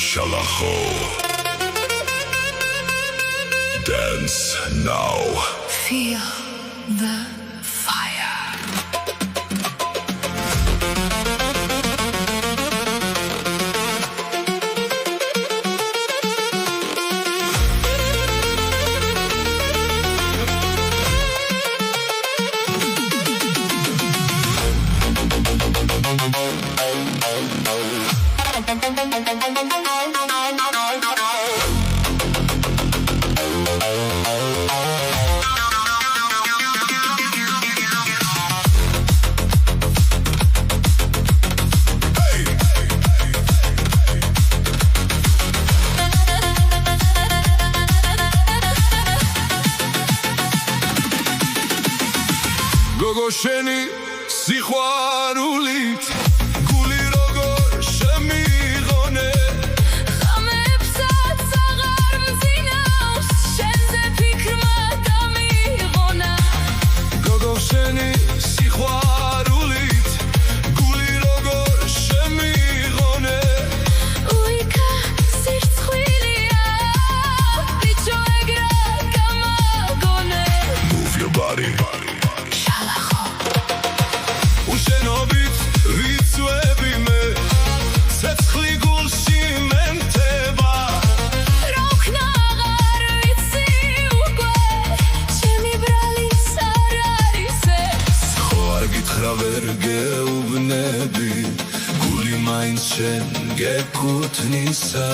Shalacho. Dance now. Feel the fire. Gogosheni sixwarulit guli rogor shemighone Khamebsat sagar mzinaus shenze fikrma damighona Gogosheni sixwarulit guli rogor shemighone Uika sirtskhvilia bicho egra gamagone Move your body. Უშენობით ვიცვები მე ცეცხლი გულში მენთება Rokna agar vitsi uque Chemi bralis ar aris es ხო არ გითხრა ვერ გეუბნები გული მაინც შენ გეკუთვნისა